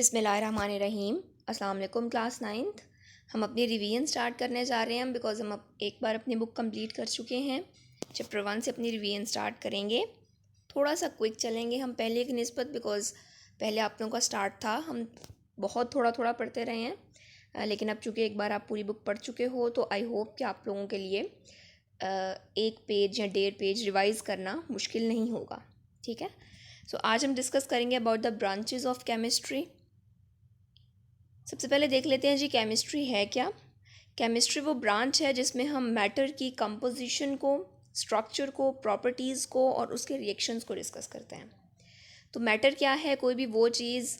बिस्मिल्लाहिर्रहमानिर्रहीम। अस्सलाम वालेकुम क्लास 9th। हम अपनी रिवीजन स्टार्ट करने जा रहे हैं बिकॉज़ हम अब एक बार अपनी बुक कंप्लीट कर चुके हैं। चैप्टर 1 से अपनी रिवीजन स्टार्ट करेंगे। थोड़ा सा क्विक चलेंगे हम पहले की निस्बत, बिकॉज़ पहले आप लोगों का स्टार्ट था, हम बहुत थोड़ा थोड़ा पढ़ते रहे हैं। लेकिन अब चूँकि एक बार आप पूरी बुक पढ़ चुके हो तो आई होप कि आप लोगों के लिए एक पेज या 1.5 पेज रिवाइज़ करना मुश्किल नहीं होगा। ठीक है। सो आज हम डिस्कस करेंगे about the branches of chemistry. सबसे पहले देख लेते हैं जी केमिस्ट्री है क्या। केमिस्ट्री वो ब्रांच है जिसमें हम मैटर की कंपोजिशन को, स्ट्रक्चर को, प्रॉपर्टीज़ को और उसके रिएक्शंस को डिस्कस करते हैं। तो मैटर क्या है? कोई भी वो चीज़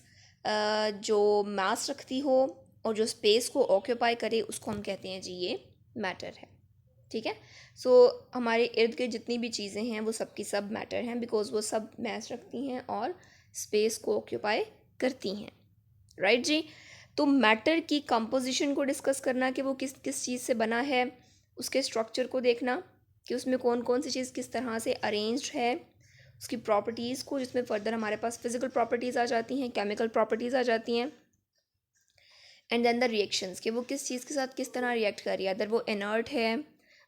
जो मास रखती हो और जो स्पेस को ऑक्यूपाई करे उसको हम कहते हैं जी ये मैटर है। ठीक है। सो हमारे इर्द गिर्द जितनी भी चीज़ें हैं वो सब की सब मैटर हैं, बिकॉज वो सब मास रखती हैं और स्पेस को ऑक्यूपाई करती हैं। राइट जी। तो मैटर की कंपोजिशन को डिस्कस करना कि वो किस किस चीज़ से बना है, उसके स्ट्रक्चर को देखना कि उसमें कौन कौन सी चीज़ किस तरह से अरेंज्ड है, उसकी प्रॉपर्टीज़ को, जिसमें फर्दर हमारे पास फिजिकल प्रॉपर्टीज़ आ जाती हैं, केमिकल प्रॉपर्टीज़ आ जाती हैं, एंड देन द रिएक्शंस कि वो किस चीज़ के साथ किस तरह रिएक्ट कर रही है, अदर वो इनर्ट है,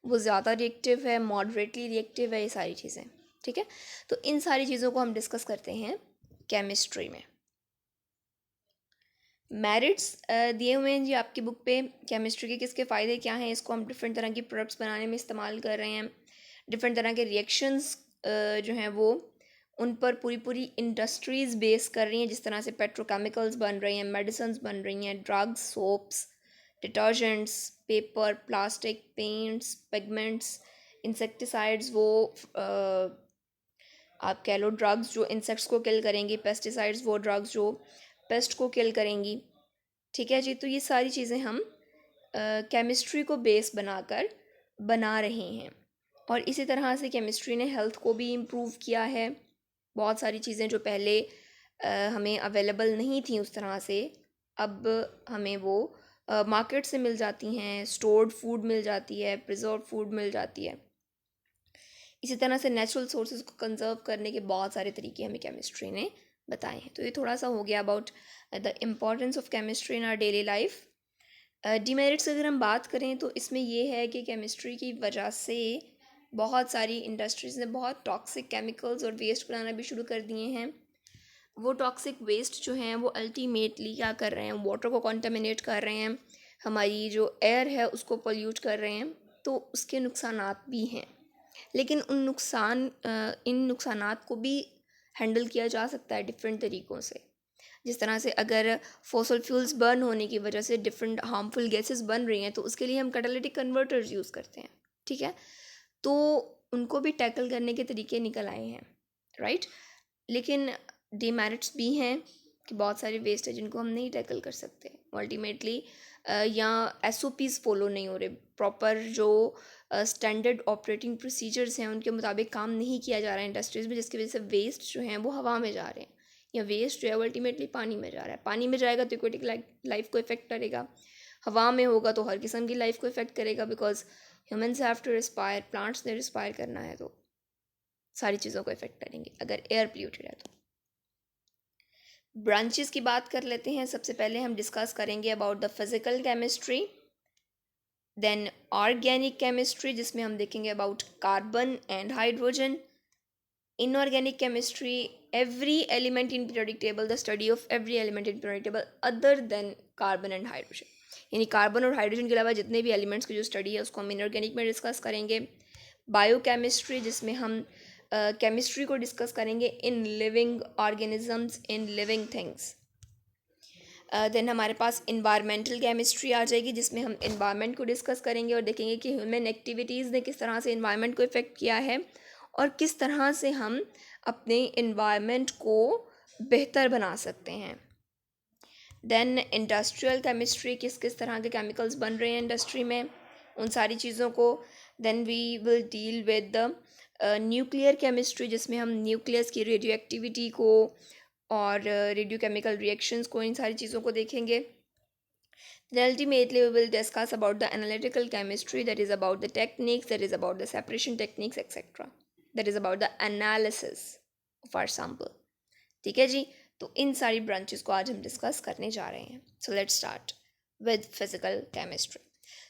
वो ज़्यादा रिएक्टिव है, मॉडरेटली रिएक्टिव है, ये सारी चीज़ें। ठीक है। तो इन सारी चीज़ों को हम डिस्कस करते हैं केमिस्ट्री में। मेरिट्स दिए हुए हैं जी आपकी बुक पे। केमिस्ट्री के किसके फ़ायदे क्या हैं, इसको हम डिफरेंट तरह की प्रोडक्ट्स बनाने में इस्तेमाल कर रहे हैं। डिफरेंट तरह के रिएक्शंस जो हैं वो उन पर पूरी पूरी इंडस्ट्रीज़ बेस कर रही हैं, जिस तरह से पेट्रोकेमिकल्स बन रही हैं, मेडिसिन्स बन रही हैं, drugs, soaps, detergents, paper, plastic, paints, pigments, insecticides, वो आप कह लो ड्रग्स जो इंसेक्ट्स को किल करेंगी, पेस्टिसाइड्स वो ड्रग्स जो पेस्ट को किल करेंगी। ठीक है जी। तो ये सारी चीज़ें हम केमिस्ट्री को बेस बनाकर बना रहे हैं, और इसी तरह से केमिस्ट्री ने हेल्थ को भी इम्प्रूव किया है। बहुत सारी चीज़ें जो पहले हमें अवेलेबल नहीं थी उस तरह से, अब हमें वो मार्केट से मिल जाती हैं, स्टोर्ड फूड मिल जाती है, प्रिजर्व फूड मिल जाती है। इसी तरह से नेचुरल सोर्सेज को कंजर्व करने के बहुत सारे तरीके हमें केमिस्ट्री ने बताए हैं। तो ये थोड़ा सा हो गया about the importance of chemistry in our daily life. Demerits अगर हम बात करें तो इसमें ये है कि केमिस्ट्री की वजह से बहुत सारी इंडस्ट्रीज़ ने बहुत टॉक्सिक केमिकल्स और वेस्ट बनाना भी शुरू कर दिए हैं। वो टॉक्सिक वेस्ट जो हैं वो अल्टीमेटली क्या कर रहे हैं, वाटर को कॉन्टामिनेट कर रहे हैं, हमारी जो एयर है उसको पोल्यूट कर रहे हैं। तो उसके नुकसानात भी हैं, लेकिन इन नुकसानात को भी हैंडल किया जा सकता है डिफरेंट तरीक़ों से। जिस तरह से अगर फॉसल फ्यूल्स बर्न होने की वजह से डिफरेंट हार्मफुल गैसेस बन रही हैं तो उसके लिए हम कैटालिटिक कन्वर्टर्स यूज़ करते हैं। ठीक है। तो उनको भी टैकल करने के तरीके निकल आए हैं। राइट। लेकिन डीमेरिट्स भी हैं कि बहुत सारे वेस्ट है जिनको हम नहीं टैकल कर सकते अल्टीमेटली, या SOPs फॉलो नहीं हो रहे, प्रॉपर जो स्टैंडर्ड ऑपरेटिंग प्रोसीजर्स हैं उनके मुताबिक काम नहीं किया जा रहा है इंडस्ट्रीज़ में, जिसकी वजह से वेस्ट जो हैं वो हवा में जा रहे हैं, या वेस्ट जो है वो अल्टीमेटली पानी में जा रहा है। पानी में जाएगा तो इक्वेटिक लाइफ को इफेक्ट करेगा, हवा में होगा तो हर किस्म की लाइफ को इफेक्ट करेगा, because humans have to respire, plants ने रिस्पायर करना है, तो सारी चीज़ों को इफेक्ट करेंगे अगर एयर पोल्यूटेड है तो। ब्रांचेस की बात कर लेते हैं। सबसे पहले हम डिस्कस करेंगे about the physical chemistry, then organic chemistry जिसमें हम देखेंगे about carbon and hydrogen, inorganic chemistry every element in periodic table, the study of every element in periodic table other than carbon and hydrogen, यानी carbon और hydrogen के अलावा जितने भी elements की जो स्टडी है उसको हम इनऑर्गेनिक में डिस्कस करेंगे। बायोकेमिस्ट्री जिसमें हम केमिस्ट्री को डिस्कस करेंगे in living organisms, in living things. Then हमारे पास इन्वायरमेंटल केमिस्ट्री आ जाएगी जिसमें हम इन्वायरमेंट को डिस्कस करेंगे और देखेंगे कि ह्यूमन एक्टिविटीज़ ने किस तरह से इन्वायरमेंट को इफ़ेक्ट किया है और किस तरह से हम अपने इन्वायरमेंट को बेहतर बना सकते हैं। देन इंडस्ट्रियल केमिस्ट्री, किस किस तरह के केमिकल्स बन रहे हैं इंडस्ट्री में, उन सारी चीज़ों को। Then we will deal with the nuclear chemistry जिसमें हम न्यूक्लियस की रेडियो एक्टिविटी को और रेडियो केमिकल रिएक्शंस को, इन सारी चीज़ों को देखेंगे। Then ultimately we will discuss about the analytical chemistry, that is about the techniques, that is about the separation techniques, etc. That is about the analysis of our sample. ठीक है जी। तो इन सारी ब्रांचेस को आज हम डिस्कस करने जा रहे हैं. So let's start with physical chemistry.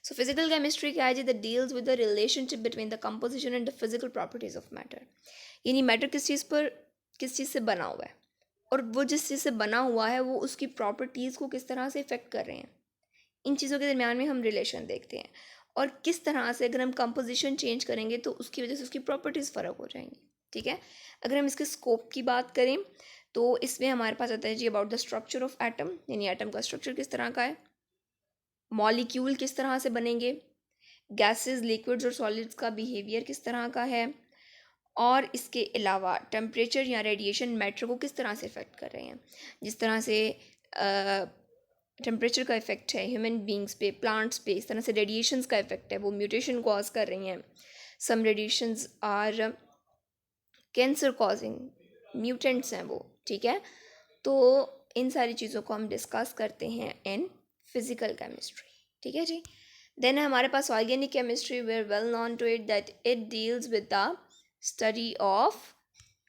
So physical chemistry क्या है जी? That deals with the relationship between the composition and the physical properties of matter. यानी मैटर किस चीज़ से बना हुआ है और वो जिस चीज़ से बना हुआ है वो उसकी प्रॉपर्टीज़ को किस तरह से इफेक्ट कर रहे हैं. इन चीज़ों के दरमियान में हम रिलेशन देखते हैं और किस तरह से अगर हम कंपोजिशन चेंज करेंगे तो उसकी वजह से उसकी प्रॉपर्टीज़ फ़र्क हो जाएंगी. ठीक है. अगर हम इसके स्कोप की बात करें तो इसमें हमारे पास आता है जी about the structure of atom, यानी एटम का स्ट्रक्चर किस तरह का है, मॉलिक्यूल किस तरह से बनेंगे, गैसेस, लिक्विड्स और सॉलिड्स का बिहेवियर किस तरह का है, और इसके अलावा टेम्परेचर या रेडिएशन मैटर को किस तरह से इफ़ेक्ट कर रहे हैं. जिस तरह से टेम्परेचर का इफेक्ट है ह्यूमन बींग्स पे, प्लांट्स पे, इस तरह से रेडिएशंस का इफेक्ट है, वो म्यूटेशन कॉज कर रही हैं. Some radiations are cancer causing, mutants हैं वो. ठीक है. तो इन सारी चीज़ों को हम डिस्कस करते हैं इन फिजिकल केमिस्ट्री. ठीक है जी. देन हमारे पास organic chemistry, where well known to it that it deals with the study of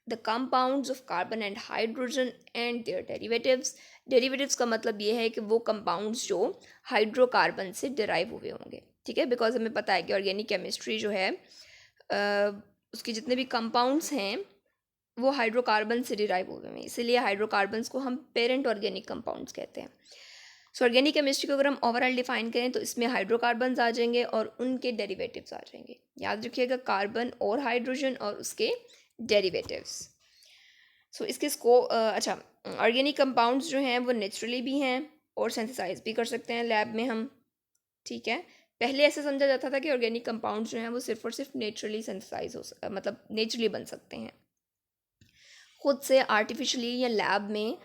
the compounds of carbon and hydrogen and their derivatives. Derivatives का मतलब ये है कि वो कंपाउंड्स जो हाइड्रोकार्बन से डिराइव हुए होंगे. ठीक है. बिकॉज हमें पता है कि ऑर्गेनिक केमिस्ट्री जो है उसके जितने भी कंपाउंड्स हैं वो हाइड्रोकार्बन से डिराइव हुए हैं, इसीलिए हाइड्रोकार्बन्स को हम पेरेंट ऑर्गेनिक कंपाउंड्स कहते हैं. सो ऑर्गेनिक केमिस्ट्री को अगर हम ओवरऑल डिफाइन करें तो इसमें हाइड्रोकार्बन्स आ जाएंगे और उनके डेरिवेटिव्स आ जाएंगे. याद रखिएगा, कार्बन और हाइड्रोजन और उसके डेरिवेटिव्स. सो इसके अच्छा, ऑर्गेनिक कंपाउंड्स जो हैं वो नेचुरली भी हैं और सिंथेसाइज भी कर सकते हैं लैब में हम. ठीक है. पहले ऐसा समझा जाता था कि ऑर्गेनिक कंपाउंड्स जो हैं वो सिर्फ और सिर्फ नेचुरली सिंथेसाइज मतलब नेचुरली बन सकते हैं, खुद से आर्टिफिशियली या लैब में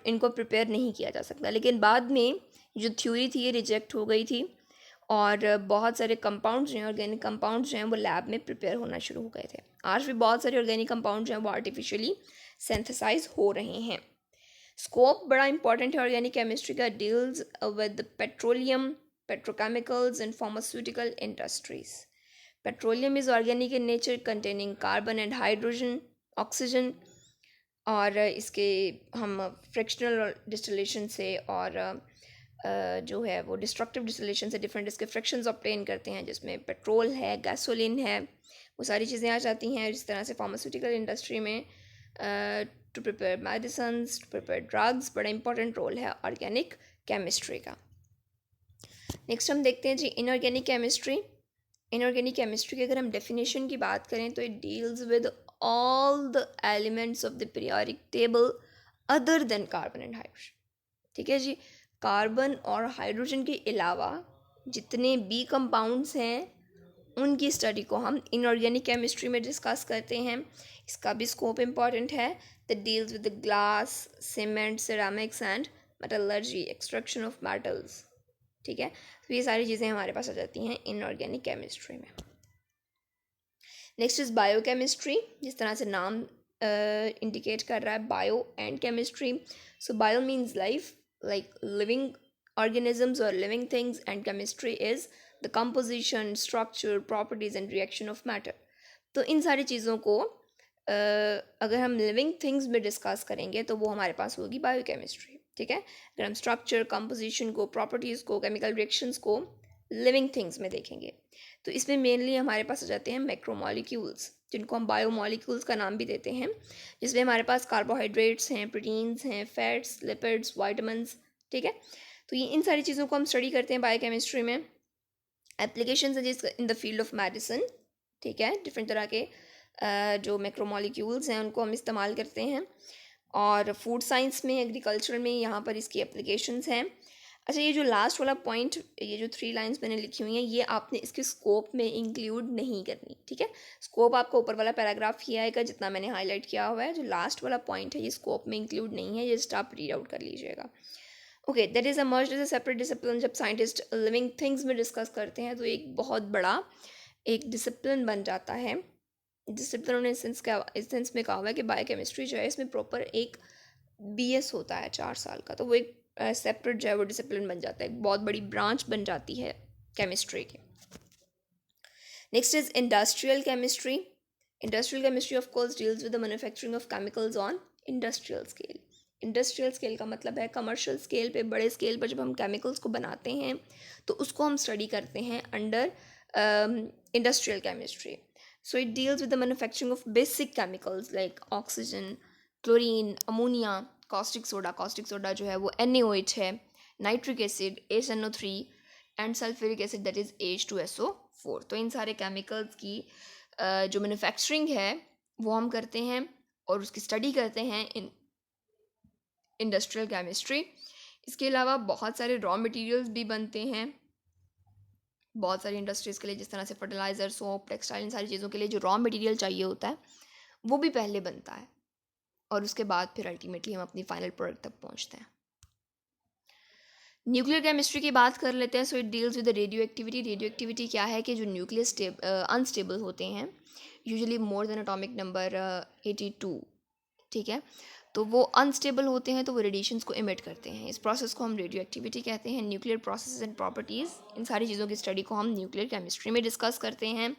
इनको प्रिपेयर नहीं किया जा सकता. लेकिन बाद में जो थ्योरी थी ये रिजेक्ट हो गई थी और बहुत सारे कंपाउंड्स जो हैं, ऑर्गेनिक कंपाउंड्स जो हैं वो लैब में प्रिपेयर होना शुरू हो गए थे. आज भी बहुत सारे ऑर्गेनिक कंपाउंड जो हैं वो आर्टिफिशियली सिंथेसाइज हो रहे हैं. स्कोप बड़ा इंपॉर्टेंट है ऑर्गेनिक केमिस्ट्री का. Deals with petroleum, petrochemicals and pharmaceutical industries. Petroleum is organic in nature containing carbon and hydrogen, oxygen, और इसके हम फ्रिक्शनल डिस्टिलेशन से और जो है वो डिस्ट्रक्टिव डिस्टिलेशन से डिफरेंट इसके फ्रिक्शंस ऑब्टेन करते हैं, जिसमें पेट्रोल है, गैसोलिन है, वो सारी चीज़ें आ जाती हैं. इस तरह से फार्मास्यूटिकल इंडस्ट्री में to prepare medicines, to prepare drugs, बड़ा इंपॉर्टेंट रोल है ऑर्गेनिक केमिस्ट्री का. नेक्स्ट हम देखते हैं जी इनऑर्गेनिक केमिस्ट्री. इनऑर्गेनिक केमिस्ट्री की अगर हम डेफिनेशन की बात करें तो it deals with all the elements of the periodic table other than carbon and hydrogen. ठीक है जी. कार्बन और हाइड्रोजन के अलावा जितने भी कंपाउंड्स हैं उनकी स्टडी को हम इनऑर्गेनिक केमिस्ट्री में डिस्कस करते हैं. इसका भी स्कोप इम्पॉर्टेंट है. That deals with the glass, cement, ceramics and metallurgy, extraction of metals. ठीक है. तो ये सारी चीज़ें हमारे पास आ जाती हैं इनऑर्गेनिक केमिस्ट्री में. Next is biochemistry. जिस तरह से नाम इंडिकेट कर रहा है, bio and chemistry. So bio means life, like living organisms और living things, and chemistry is the composition, structure, properties and reaction of matter. तो इन सारी चीज़ों को अगर हम लिविंग थिंग्स में डिस्कस करेंगे तो वो हमारे पास होगी बायोकेमिस्ट्री. ठीक है. अगर हम स्ट्रक्चर, कंपोजिशन को, प्रॉपर्टीज़ को, केमिकल रिएक्शंस को लिविंग थिंग्स में देखेंगे तो इसमें मेनली हमारे पास आ जाते हैं मैक्रोमॉलिक्यूल्स, जिनको हम बायोमॉलिक्यूल्स का नाम भी देते हैं, जिसमें हमारे पास कार्बोहाइड्रेट्स हैं, प्रोटीन्स हैं, फैट्स, लिपिड्स, वाइटामिन्स. ठीक है. तो ये इन सारी चीज़ों को हम स्टडी करते हैं बायोकेमिस्ट्री में. एप्लीकेशन है जिस in the field of medicine. ठीक है. डिफरेंट तरह के जो मैक्रोमॉलिक्यूल्स हैं उनको हम इस्तेमाल करते हैं. और फूड साइंस में, एग्रीकल्चर में यहाँ पर इसकी एप्लीकेशंस हैं. अच्छा, ये जो लास्ट वाला पॉइंट, ये जो 3 लाइंस मैंने लिखी हुई हैं, ये आपने इसके स्कोप में इंक्लूड नहीं करनी. ठीक है. स्कोप आपको ऊपर वाला पैराग्राफ ही आएगा जितना मैंने हाईलाइट किया हुआ है. जो लास्ट वाला पॉइंट है ये स्कोप में इंक्लूड नहीं है, ये जस्ट आप रीड आउट कर लीजिएगा. Okay. That is emerged as a separate discipline. जब साइंटिस्ट लिविंग थिंग्स में डिस्कस करते हैं तो एक बहुत बड़ा एक डिसिप्लिन बन जाता है. डिसिप्लिन ने इस सेंस में कहा हुआ है कि बायोकेमिस्ट्री जो है इसमें प्रॉपर एक BS होता है 4 साल का, तो वो एक सेपरेट जो है वो डिसिप्लिन बन जाता है, एक बहुत बड़ी ब्रांच बन जाती है केमिस्ट्री की. Next is industrial chemistry. Industrial chemistry of course deals with the manufacturing of chemicals on industrial scale. Industrial scale का मतलब है कमर्शियल स्केल पे, बड़े स्केल पर जब हम केमिकल्स को बनाते हैं तो उसको हम स्टडी करते हैं under industrial chemistry. So it deals with the manufacturing of basic chemicals like oxygen, chlorine, ammonia, caustic soda जो है वो NaOH है, nitric acid HNO3 and sulfuric acid that is H2SO4. तो इन सारे केमिकल्स की जो मैन्युफैक्चरिंग है वो हम करते हैं और उसकी स्टडी करते हैं इन इंडस्ट्रियल केमिस्ट्री. इसके अलावा बहुत सारे रॉ मटेरियल्स भी बनते हैं बहुत सारी इंडस्ट्रीज़ के लिए, जिस तरह से फर्टिलाइज़र, सोप, टेक्सटाइल, इन सारी चीज़ों के लिए जो रॉ मटेरियल चाहिए होता है वो भी पहले बनता है और उसके बाद फिर अल्टीमेटली हम अपनी फाइनल प्रोडक्ट तक पहुंचते हैं. न्यूक्लियर केमिस्ट्री की बात कर लेते हैं. So it deals with radio activity. Radio activity क्या है कि जो न्यूक्लियस अनस्टेबल होते हैं, usually more than atomic number 82, ठीक है, तो वो अनस्टेबल होते हैं तो वो रेडिएशंस को इमिट करते हैं. इस प्रोसेस को हम रेडियो एक्टिविटी कहते हैं. न्यूक्लियर प्रोसेस एंड प्रॉपर्टीज़, इन सारी चीज़ों की स्टडी को हम न्यूक्लियर केमिस्ट्री में डिस्कस करते हैं.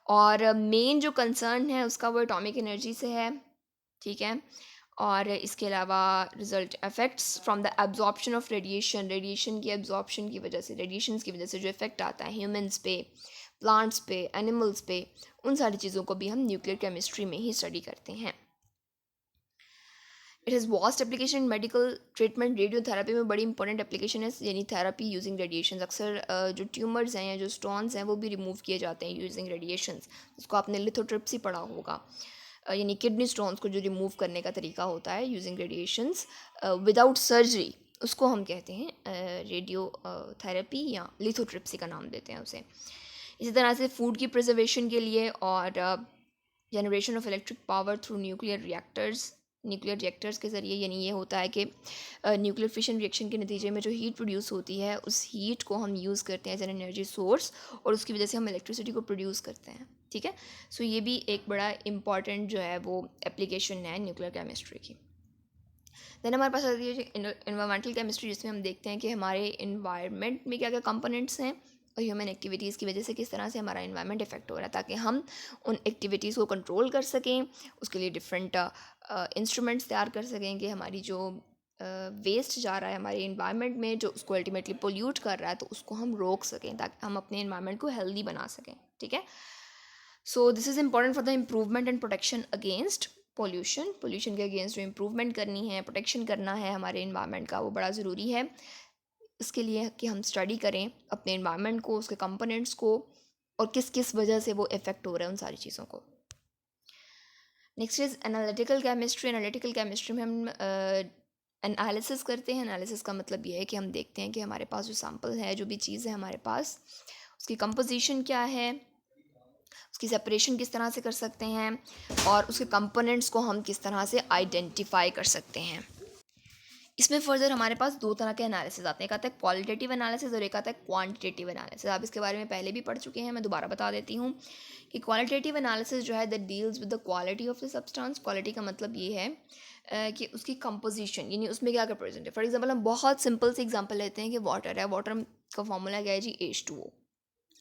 और मेन जो कंसर्न है उसका वो एटॉमिक एनर्जी से है, ठीक है. और इसके अलावा result effects from the absorption of radiation, radiation की एब्जॉर्प्शन की वजह से, रेडिएशंस की वजह से जो इफेक्ट आता है ह्यूमन्स पे, प्लांट्स पे, एनिमल्स पे, उन सारी चीज़ों को भी हम न्यूक्लियर केमिस्ट्री में ही स्टडी करते हैं. It is vast application in medical treatment. Radiotherapy में बड़ी इंपॉर्टेंट एप्लीकेशन है, यानी थेरेपी यूजिंग रेडिएशन. अक्सर जो ट्यूमर्स हैं या जो स्टोन्स हैं वो भी रिमूव किए जाते हैं यूजिंग रेडिएशंस. जिसको आपने लिथोट्रिप्सी पढ़ा होगा, यानी किडनी स्टोन्स को जो रिमूव करने का तरीका होता है यूजिंग रेडिएशंस विदाउट सर्जरी, उसको हम कहते हैं रेडियो थेरेपी या लिथोट्रिप्सी का नाम देते हैं उसे. इसी तरह से फूड की प्रिजर्वेशन के लिए और generation of electric power through nuclear reactors के ज़रिए, यानी ये होता है कि न्यूक्लियर फिशन रिएक्शन के नतीजे में जो हीट प्रोड्यूस होती है उस हीट को हम यूज़ करते हैं एज एन एनर्जी सोर्स और उसकी वजह से हम इलेक्ट्रिसिटी को प्रोड्यूस करते हैं, ठीक है. सो ये भी एक बड़ा इंपॉर्टेंट जो है वो एप्लीकेशन है न्यूक्लियर केमिस्ट्री की. देन हमारे पास आती है इन्वायरमेंटल केमिस्ट्री, जिसमें हम देखते हैं कि हमारे इन्वायरमेंट में क्या क्या कंपोनेंट्स हैं और ह्यूमन एक्टिविटीज़ की वजह से किस तरह से हमारा इन्वायरमेंट इफेक्ट हो रहा है, ताकि हम उन एक्टिविटीज़ को कंट्रोल कर सकें. उसके लिए डिफरेंट इंस्ट्रूमेंट्स तैयार कर सकें कि हमारी जो वेस्ट जा रहा है हमारे इन्वायरमेंट में, जो उसको अल्टीमेटली पोल्यूट कर रहा है, तो उसको हम रोक सकें ताकि हम अपने इन्वायरमेंट को हेल्दी बना सकें, ठीक है. So this is important for the improvement and protection against pollution के अगेंस्ट जो इम्प्रूवमेंट करनी है, प्रोटेक्शन करना है हमारे इन्वायरमेंट का, वो बड़ा ज़रूरी है. इसके लिए कि हम स्टडी करें अपने इन्वायरमेंट को, उसके कंपोनेंट्स को और किस किस वजह से वो इफ़ेक्ट हो रहा है उन सारी चीज़ों को. Next is analytical chemistry. Analytical chemistry में हम एनालिसिस करते हैं. एनालिसिस का मतलब ये है कि हम देखते हैं कि हमारे पास जो सैम्पल है, जो भी चीज़ है हमारे पास, उसकी कंपोजिशन क्या है, उसकी सेपरेशन किस तरह से कर सकते हैं और उसके कंपोनेंट्स को हम किस तरह से आइडेंटिफाई कर सकते हैं. इसमें फर्दर हमारे पास दो तरह के एनालिसिस आते हैं. एक आता है क्वालिटेटिव एनालिसिस और एक आता है क्वांटिटेटिव एनालिसिस. आप इसके बारे में पहले भी पढ़ चुके हैं, मैं दोबारा बता देती हूँ कि क्वालिटेटिव एनालिसिस जो है that deals with the quality of the substance. Quality का मतलब ये है कि उसकी कंपोजिशन, यानी उसमें क्या क्या प्रेजेंट है. फॉर एग्जांपल हम बहुत सिंपल सी एग्जांपल लेते हैं कि वाटर है. वाटर का फॉर्मूला क्या है जी, H2O,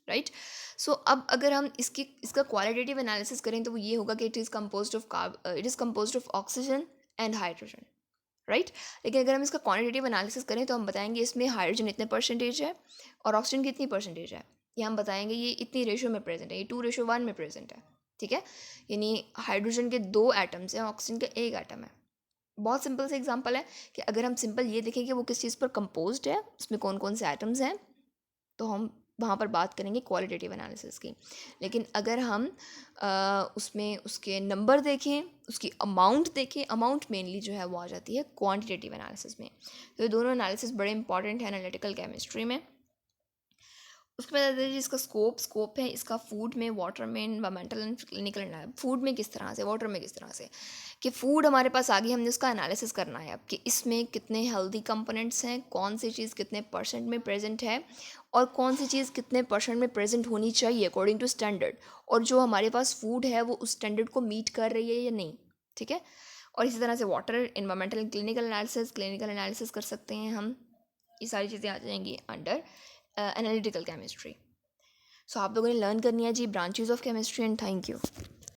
राइट. सो अब अगर हम इसका क्वालिटेटिव एनालिसिस करें तो वो ये होगा कि it is composed of oxygen and hydrogen, right. लेकिन अगर हम इसका क्वांटिटेटिव एनालिसिस करें तो हम बताएंगे इसमें हाइड्रोजन इतने परसेंटेज है और ऑक्सीजन कितनी परसेंटेज है. ये हम बताएंगे ये इतनी रेशो में प्रेजेंट है, ये 2:1 में प्रेजेंट है, ठीक है. यानी हाइड्रोजन के 2 एटम्स हैं, ऑक्सीजन का 1 एटम है. बहुत सिंपल से एग्जांपल है कि अगर हम सिंपल ये देखें कि वो किस चीज़ पर कंपोज्ड है, उसमें कौन कौन से एटम्स हैं, तो हम वहाँ पर बात करेंगे क्वालिटेटिव एनालिसिस की. लेकिन अगर हम उसमें उसके नंबर देखें, उसकी अमाउंट देखें, अमाउंट मेनली जो है वो आ जाती है क्वांटिटेटिव एनालिसिस में. तो ये दोनों एनालिसिस बड़े इंपॉर्टेंट है एनालिटिकल केमिस्ट्री में. उसके बाद आता है इसका स्कोप है इसका फूड में, वाटर में, एनवायरमेंटल एंड क्लिनिकल. फूड में किस तरह से, वाटर में किस तरह से, कि फ़ूड हमारे पास आ गई, हमने उसका एनालिसिस करना है अब कि इसमें कितने हेल्दी कंपोनेंट्स हैं, कौन सी चीज़ कितने परसेंट में प्रेजेंट है और कौन सी चीज़ कितने परसेंट में प्रेजेंट होनी चाहिए अकॉर्डिंग टू स्टैंडर्ड, और जो हमारे पास फूड है वो उस स्टैंडर्ड को मीट कर रही है या नहीं, ठीक है. और इसी तरह से water, environmental and clinical analysis कर सकते हैं हम. ये सारी चीज़ें आ जाएंगी अंडर एनालिटिकल केमिस्ट्री. सो आप लोगों ने लर्न करनी है जी branches of chemistry. And thank you.